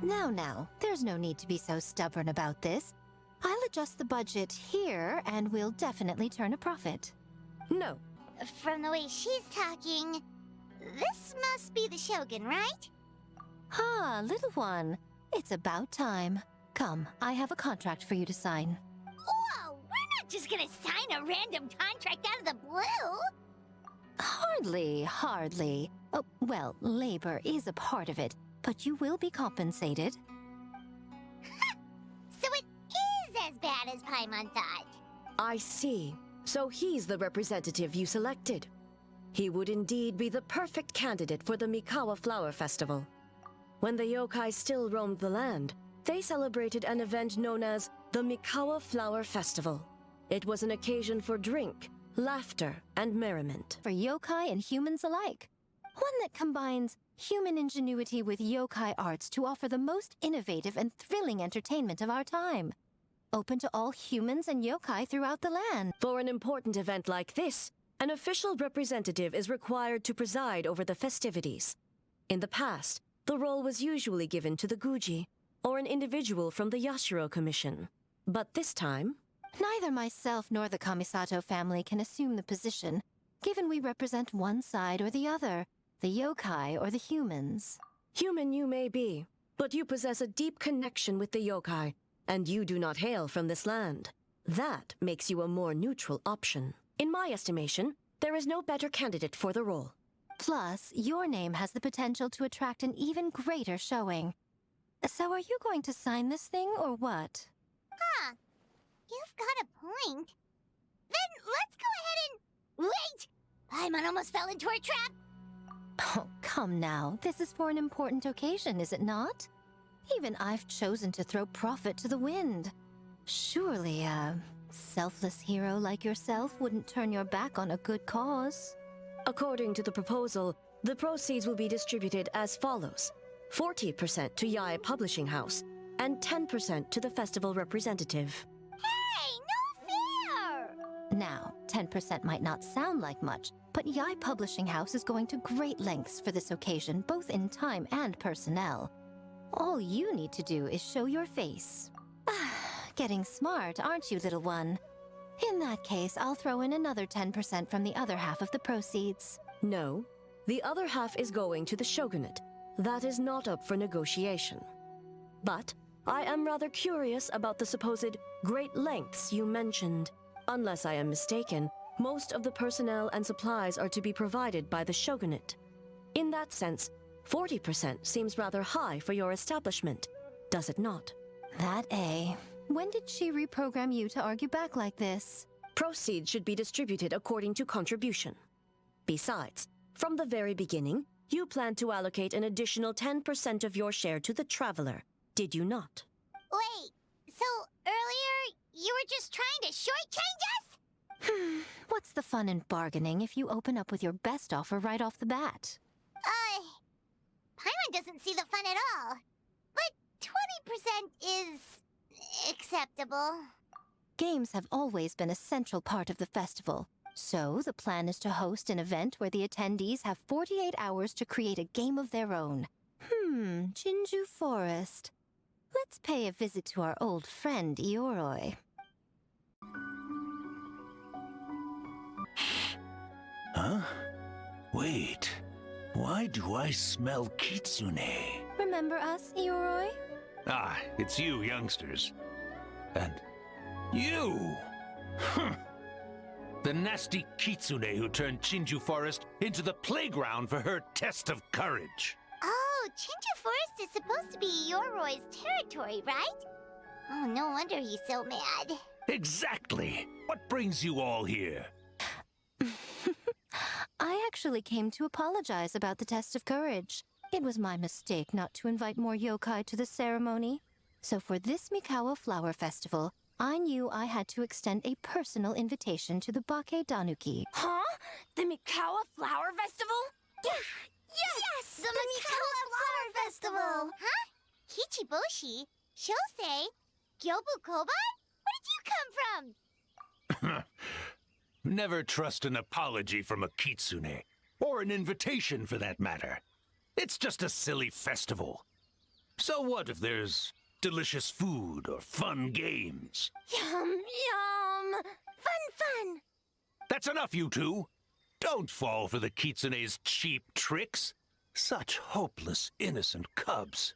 Now, there's no need to be so stubborn about this. I'll adjust the budget here, and we'll definitely turn a profit. No. From the way she's talking, this must be the Shogun, right? Ah, little one. It's about time. Come, I have a contract for you to sign. Whoa! We're not just gonna sign a random contract out of the blue! Hardly. Oh, well, labor is a part of it, but you will be compensated. So it is as bad as Paimon thought. I see. So he's the representative you selected. He would indeed be the perfect candidate for the Mikawa Flower Festival. When the yokai still roamed the land, they celebrated an event known as the Mikawa Flower Festival. It was an occasion for drink, laughter, and merriment. For yokai and humans alike. One that combines human ingenuity with yokai arts to offer the most innovative and thrilling entertainment of our time. Open to all humans and yokai throughout the land. For an important event like this, an official representative is required to preside over the festivities. In the past, the role was usually given to the Guji, or an individual from the Yashiro Commission. But this time, neither myself nor the Kamisato family can assume the position, given we represent one side or the other, the yokai or the humans. Human you may be, but you possess a deep connection with the yokai, and you do not hail from this land. That makes you a more neutral option. In my estimation, there is no better candidate for the role. Plus, your name has the potential to attract an even greater showing. So are you going to sign this thing, or what? Huh. You've got a point. Then let's go ahead and... Wait! Paimon almost fell into our trap! Oh, come now. This is for an important occasion, is it not? Even I've chosen to throw profit to the wind. Surely a selfless hero like yourself wouldn't turn your back on a good cause. According to the proposal, the proceeds will be distributed as follows. 40% to Yae Publishing House, and 10% to the festival representative. Hey, no fair! Now, 10% might not sound like much, but Yae Publishing House is going to great lengths for this occasion, both in time and personnel. All you need to do is show your face. Getting smart, aren't you, little one? In that case, I'll throw in another 10% from the other half of the proceeds. No, the other half is going to the shogunate. That is not up for negotiation. But I am rather curious about the supposed great lengths you mentioned. Unless I am mistaken, most of the personnel and supplies are to be provided by the shogunate. In that sense, 40% seems rather high for your establishment, does it not? That A. When did she reprogram you to argue back like this? Proceeds should be distributed according to contribution. Besides, from the very beginning, you planned to allocate an additional 10% of your share to the traveler, did you not? Wait, so earlier you were just trying to shortchange us? What's the fun in bargaining if you open up with your best offer right off the bat? Paimon doesn't see the fun at all. But 20% is... acceptable. Games have always been a central part of the festival. So, the plan is to host an event where the attendees have 48 hours to create a game of their own. Jinju Forest. Let's pay a visit to our old friend, Ioroi. Huh? Wait. Why do I smell kitsune? Remember us, Ioroi? Ah, it's you youngsters. And you! The nasty kitsune who turned Chinju Forest into the playground for her test of courage. Oh, Chinju Forest is supposed to be Yoroi's territory, right? Oh, no wonder he's so mad. Exactly! What brings you all here? I actually came to apologize about the test of courage. It was my mistake not to invite more yokai to the ceremony. So for this Mikawa Flower Festival, I knew I had to extend a personal invitation to the Bakke Danuki. Huh? The Mikawa Flower Festival? Yes! The Mikawa Flower Festival! Huh? Kichiboshi? Shosei? Gyobu Koban? Where did you come from? Never trust an apology from a kitsune, or an invitation for that matter. It's just a silly festival. So what if there's delicious food or fun games? Yum, yum! Fun! That's enough, you two. Don't fall for the kitsune's cheap tricks. Such hopeless, innocent cubs.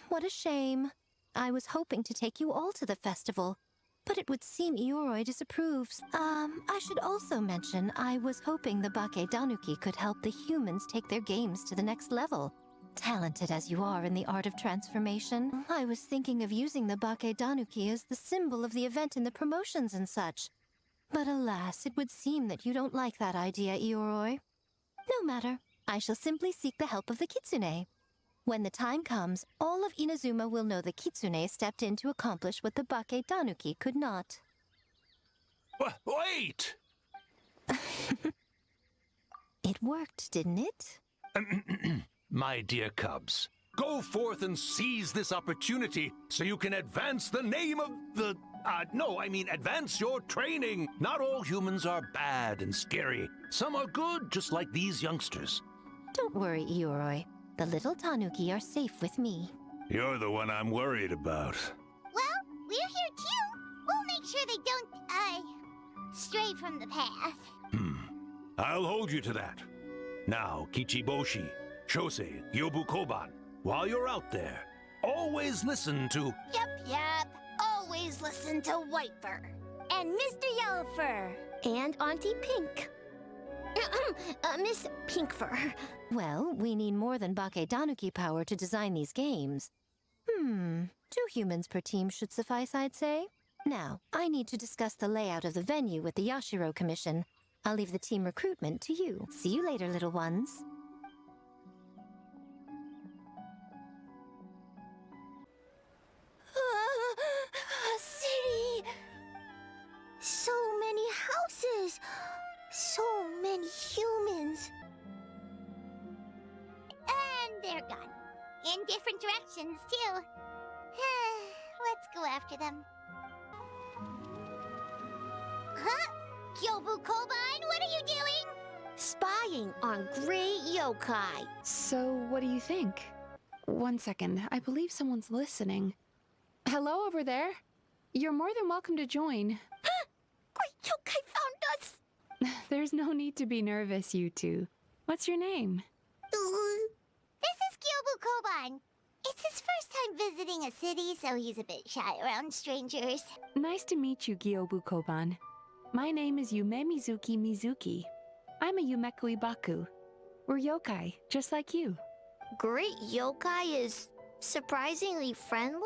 What a shame. I was hoping to take you all to the festival, but it would seem Ioroi disapproves. I should also mention I was hoping the Bakke Danuki could help the humans take their games to the next level. Talented as you are in the art of transformation, I was thinking of using the Bakke Danuki as the symbol of the event in the promotions and such. But alas, it would seem that you don't like that idea, Ioroi. No matter. I shall simply seek the help of the kitsune. When the time comes, all of Inazuma will know the kitsune stepped in to accomplish what the Bakke Danuki could not. Wait! It worked, didn't it? My dear cubs, go forth and seize this opportunity so you can advance the name of the... advance your training. Not all humans are bad and scary. Some are good, just like these youngsters. Don't worry, Ioroi. The little tanuki are safe with me. You're the one I'm worried about. Well, we're here too. We'll make sure they don't, stray from the path. I'll hold you to that. Now, Kichiboshi, Shosei, Yobu Koban, while you're out there, always listen to... Yep. Always listen to Whitefur. And Mr. Yellowfur. And Auntie Pink. Miss Pinkfur. Well, we need more than Bakke Danuki power to design these games. 2 humans per team should suffice, I'd say. Now, I need to discuss the layout of the venue with the Yashiro Commission. I'll leave the team recruitment to you. See you later, little ones. A city! So many houses! So many humans! And they're gone. In different directions, too. Let's go after them. Huh? Kyobu Koban, what are you doing? Spying on great yokai. So, what do you think? One second, I believe someone's listening. Hello over there? You're more than welcome to join. Great yokai found us! There's no need to be nervous, you two. What's your name? This is Kyobu Koban. It's his first time visiting a city, so he's a bit shy around strangers. Nice to meet you, Gyobu Koban. My name is Yume Mizuki. I'm a Yumeku Ibaku. We're yokai, just like you. Great yokai is surprisingly friendly?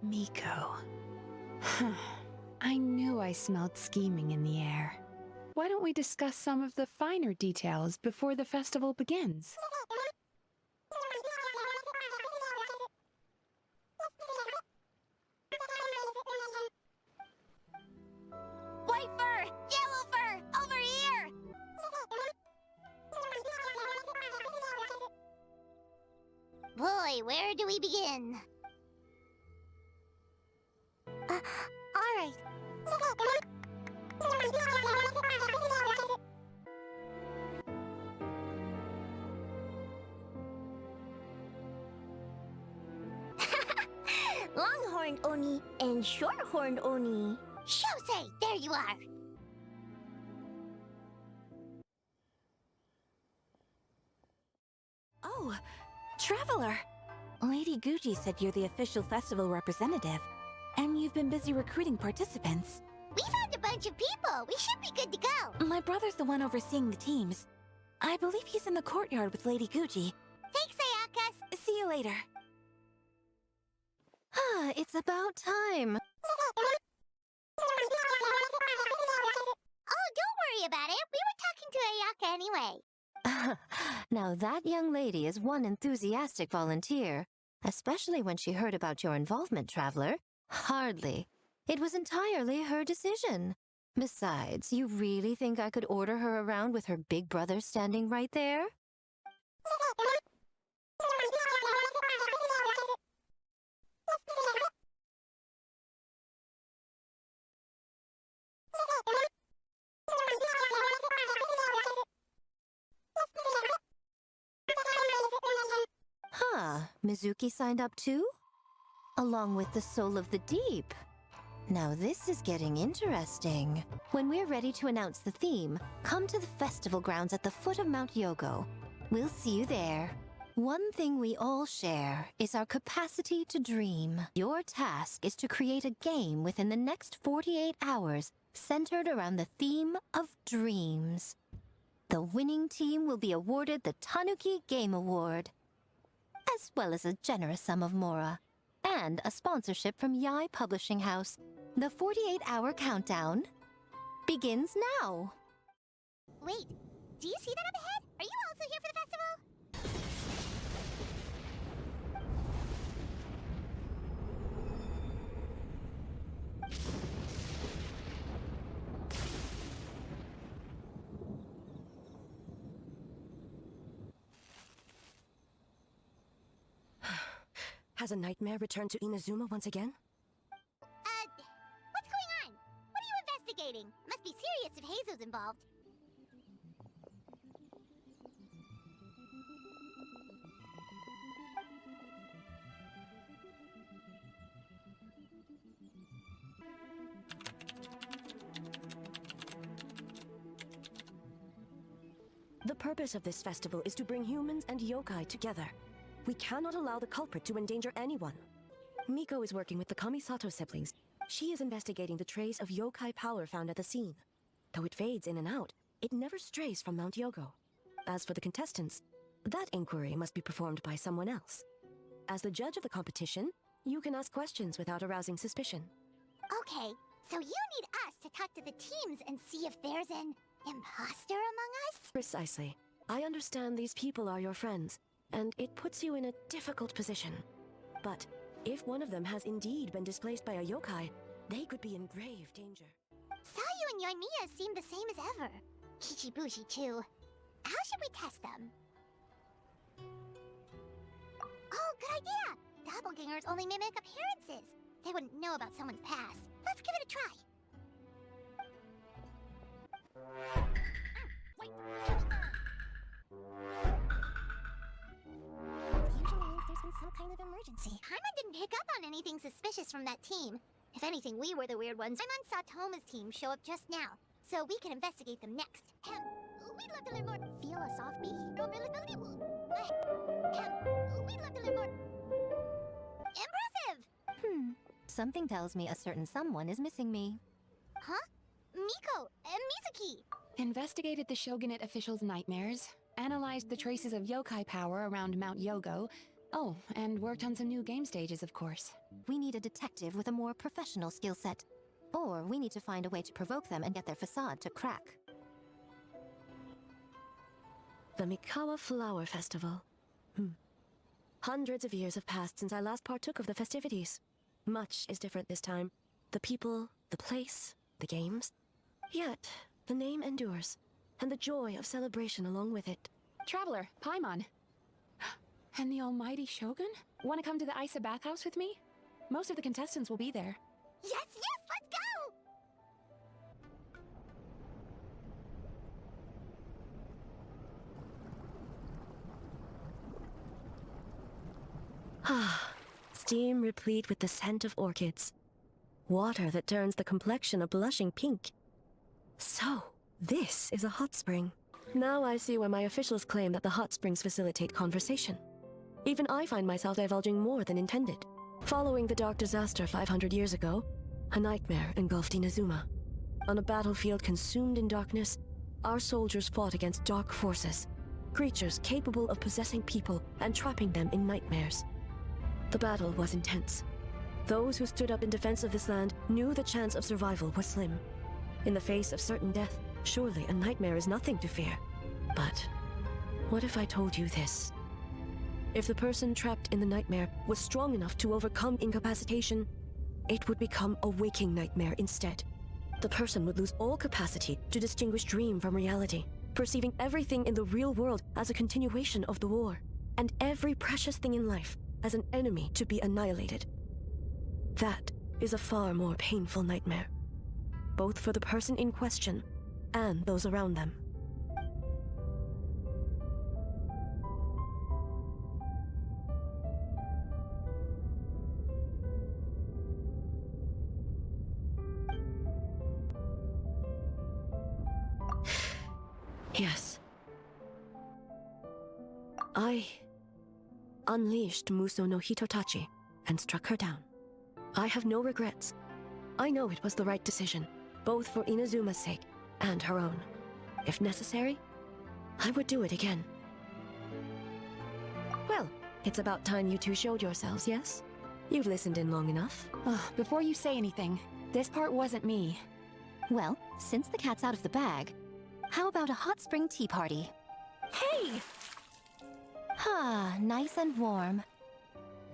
Miko. I knew I smelled scheming in the air. Why don't we discuss some of the finer details before the festival begins? Whitefur! Yellowfur! Over here! Boy, where do we begin? Alright. Longhorned Oni and Shorthorned Oni. Shosei, there you are. Oh, Traveler! Lady Gucci said you're the official festival representative, and you've been busy recruiting participants. We found a bunch of people. We should be good to go. My brother's the one overseeing the teams. I believe he's in the courtyard with Lady Gucci. Thanks, Ayakas. See you later. It's about time. Oh, don't worry about it. We were talking to Ayaka anyway. Now that young lady is one enthusiastic volunteer, especially when she heard about your involvement, Traveler. Hardly. It was entirely her decision. Besides, you really think I could order her around with her big brother standing right there? Mizuki signed up too? Along with the Soul of the Deep. Now this is getting interesting. When we're ready to announce the theme, come to the festival grounds at the foot of Mount Yogo. We'll see you there. One thing we all share is our capacity to dream. Your task is to create a game within the next 48 hours centered around the theme of dreams. The winning team will be awarded the Tanuki Game Award, as well as a generous sum of mora, and a sponsorship from Yai Publishing House. The 48-hour countdown begins now. Wait, do you see that up ahead? Are you also here for the festival? Has a nightmare returned to Iinazuma once again? What's going on? What are you investigating? Must be serious if Heizo's involved. The purpose of this festival is to bring humans and yokai together. We cannot allow the culprit to endanger anyone. Miko is working with the Kamisato siblings. She is investigating the trace of yokai power found at the scene. Though it fades in and out, it never strays from Mount Yogo. As for the contestants, that inquiry must be performed by someone else. As the judge of the competition, you can ask questions without arousing suspicion. Okay, so you need us to talk to the teams and see if there's an imposter among us? Precisely. I understand these people are your friends, and it puts you in a difficult position. But if one of them has indeed been displaced by a yokai, they could be in grave danger. Sayu and Yoimiya seem the same as ever. Kichibushi too. How should we test them? Oh, good idea! Doppelgangers only mimic appearances. They wouldn't know about someone's past. Let's give it a try. Wait. Usually means there's been some kind of emergency. Paimon didn't pick up on anything suspicious from that team. If anything, we were the weird ones. Paimon saw Toma's team show up just now, so we can investigate them next. We'd love to learn more. Feel us off, B. We'd love to learn more. Impressive! Something tells me a certain someone is missing me. Huh? Miko and Mizuki. Investigated the Shogunate officials' nightmares, analyzed the traces of yokai power around Mount Yogo. Oh, and worked on some new game stages, of course. We need a detective with a more professional skill set. Or we need to find a way to provoke them and get their facade to crack. The Mikawa Flower Festival. Hundreds of years have passed since I last partook of the festivities. Much is different this time. The people, the place, the games. Yet, the name endures, and the joy of celebration along with it. Traveler, Paimon. And the almighty Shogun? Want to come to the Isa bathhouse with me? Most of the contestants will be there. Yes, let's go! Steam replete with the scent of orchids. Water that turns the complexion a blushing pink. So, this is a hot spring. Now I see why my officials claim that the hot springs facilitate conversation. Even I find myself divulging more than intended. Following the dark disaster 500 years ago, a nightmare engulfed Iinazuma. On a battlefield consumed in darkness, our soldiers fought against dark forces, creatures capable of possessing people and trapping them in nightmares. The battle was intense. Those who stood up in defense of this land knew the chance of survival was slim. In the face of certain death, surely a nightmare is nothing to fear. But what if I told you this? If the person trapped in the nightmare was strong enough to overcome incapacitation, it would become a waking nightmare instead. The person would lose all capacity to distinguish dream from reality, perceiving everything in the real world as a continuation of the war, and every precious thing in life as an enemy to be annihilated. That is a far more painful nightmare, both for the person in question and those around them. Yes. I unleashed Muso no Hitotachi and struck her down. I have no regrets. I know it was the right decision, both for Inazuma's sake and her own. If necessary, I would do it again. Well, it's about time you two showed yourselves, yes? You've listened in long enough. Before you say anything, this part wasn't me. Well, since the cat's out of the bag, how about a hot spring tea party? Hey! Ah, nice and warm.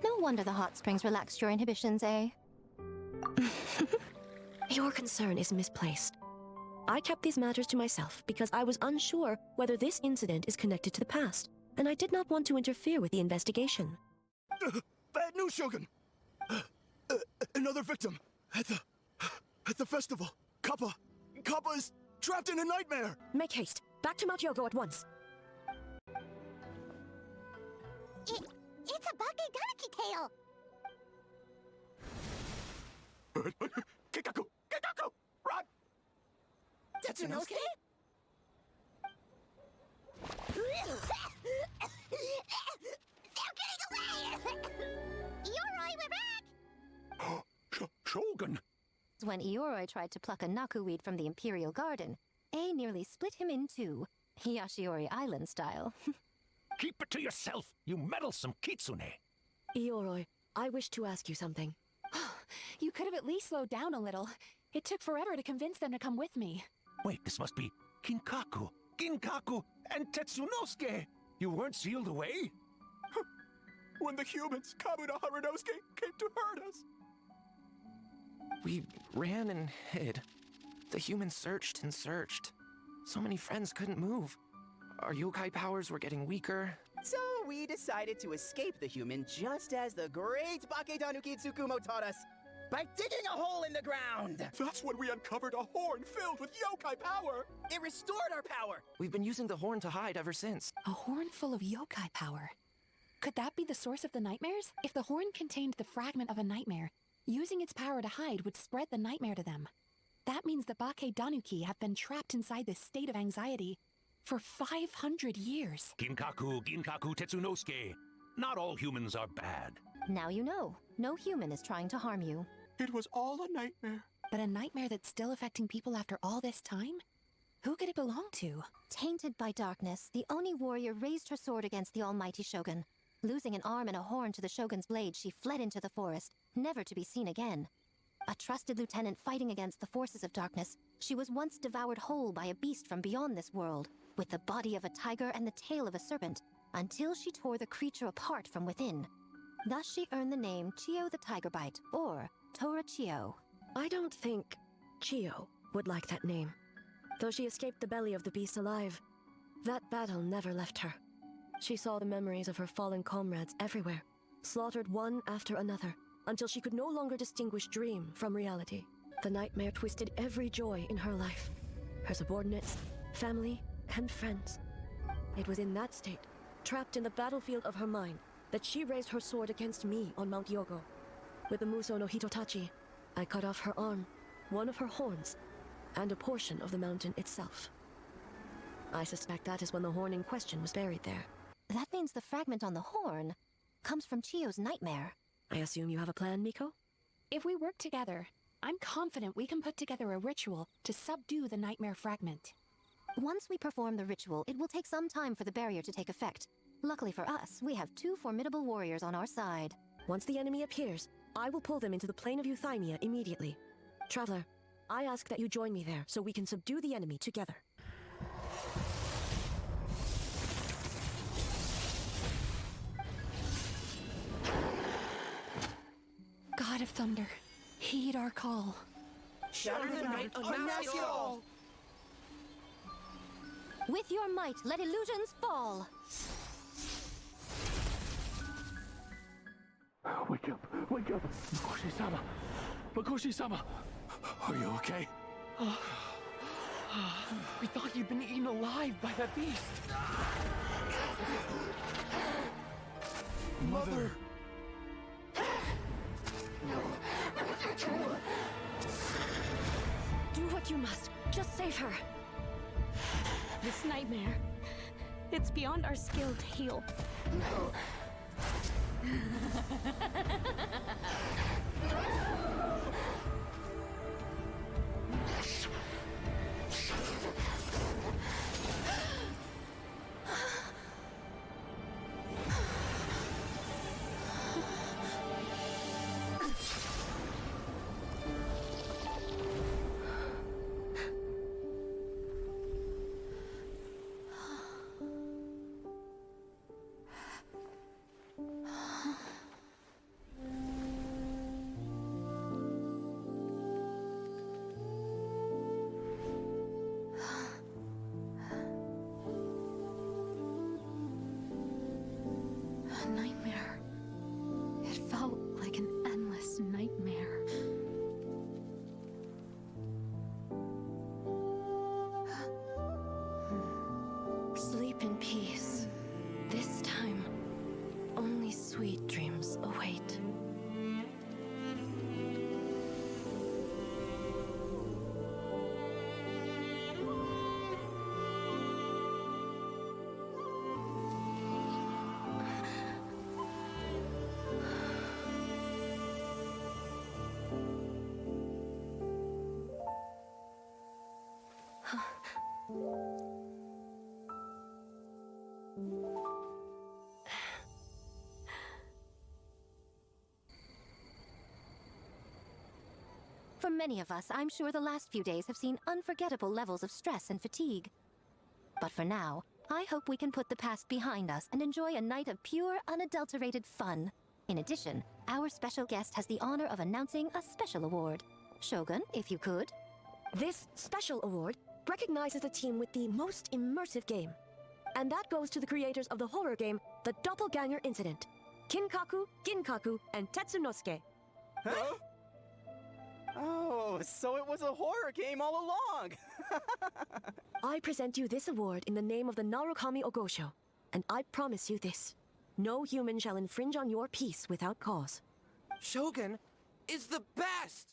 No wonder the hot springs relaxed your inhibitions, eh? Your concern is misplaced. I kept these matters to myself because I was unsure whether this incident is connected to the past, and I did not want to interfere with the investigation. Bad news, Shogun! Another victim at the festival. Kappa is trapped in a nightmare! Make haste. Back to Mount Yogo at once. It's a Baque Donkey tail! Kikaku! Run! Tetsunosuke? They're getting away! Yoroi, we're back! Shogun! When Ioroi tried to pluck a naku weed from the Imperial Garden, A nearly split him in two, Yashiori Island style. Keep it to yourself, you meddlesome kitsune. Ioroi, I wish to ask you something. You could have at least slowed down a little. It took forever to convince them to come with me. Wait, this must be Ginkaku, and Tetsunosuke. You weren't sealed away? When the humans, Kabuto Harunosuke, came to hurt us. We ran and hid. The humans searched and searched. So many friends couldn't move. Our yokai powers were getting weaker. So we decided to escape the human just as the great Baketanuki Tsukumo taught us, by digging a hole in the ground! That's when we uncovered a horn filled with yokai power! It restored our power! We've been using the horn to hide ever since. A horn full of yokai power. Could that be the source of the nightmares? If the horn contained the fragment of a nightmare, using its power to hide would spread the nightmare to them. That means the Baque Danuki have been trapped inside this state of anxiety for 500 years. Ginkaku, Tetsunosuke. Not all humans are bad. Now you know. No human is trying to harm you. It was all a nightmare. But a nightmare that's still affecting people after all this time? Who could it belong to? Tainted by darkness, the Oni warrior raised her sword against the almighty Shogun. Losing an arm and a horn to the Shogun's blade, she fled into the forest, never to be seen again. A trusted lieutenant fighting against the forces of darkness, she was once devoured whole by a beast from beyond this world, with the body of a tiger and the tail of a serpent, until she tore the creature apart from within. Thus she earned the name Chio the Tigerbite, or Tora Chio. I don't think Chio would like that name. Though she escaped the belly of the beast alive, that battle never left her. She saw the memories of her fallen comrades everywhere, slaughtered one after another, until she could no longer distinguish dream from reality. The nightmare twisted every joy in her life, her subordinates, family, and friends. It was in that state, trapped in the battlefield of her mind, that she raised her sword against me on Mount Yogo. With the Muso no Hitotachi, I cut off her arm, one of her horns, and a portion of the mountain itself. I suspect that is when the horn in question was buried there. That means the fragment on the horn comes from Chio's nightmare. I assume you have a plan, Miko? If we work together, I'm confident we can put together a ritual to subdue the nightmare fragment. Once we perform the ritual, it will take some time for the barrier to take effect. Luckily for us, we have two formidable warriors on our side. Once the enemy appears, I will pull them into the plain of Euthymia immediately. Traveler, I ask that you join me there so we can subdue the enemy together. God of Thunder, heed our call. Shatter the night, unmask it all! With your might, let illusions fall! Wake up! Wake up! Makoshi-sama! Makoshi-sama! Are you okay? We thought you'd been eaten alive by that beast. Mother! Do what you must. Just save her. This nightmare, it's beyond our skill to heal. No. A nightmare. It felt like an endless nightmare. Sleep in peace. This time, only sweet dreams await. For many of us, I'm sure the last few days have seen unforgettable levels of stress and fatigue. But for now, I hope we can put the past behind us and enjoy a night of pure, unadulterated fun. In addition, our special guest has the honor of announcing a special award. Shogun, if you could. This special award recognizes the team with the most immersive game. And that goes to the creators of the horror game, The Doppelganger Incident. Kinkaku, Ginkaku, and Tetsunosuke. Huh? Oh, so it was a horror game all along! I present you this award in the name of the Narukami Ogosho, and I promise you this. No human shall infringe on your peace without cause. Shogun is the best!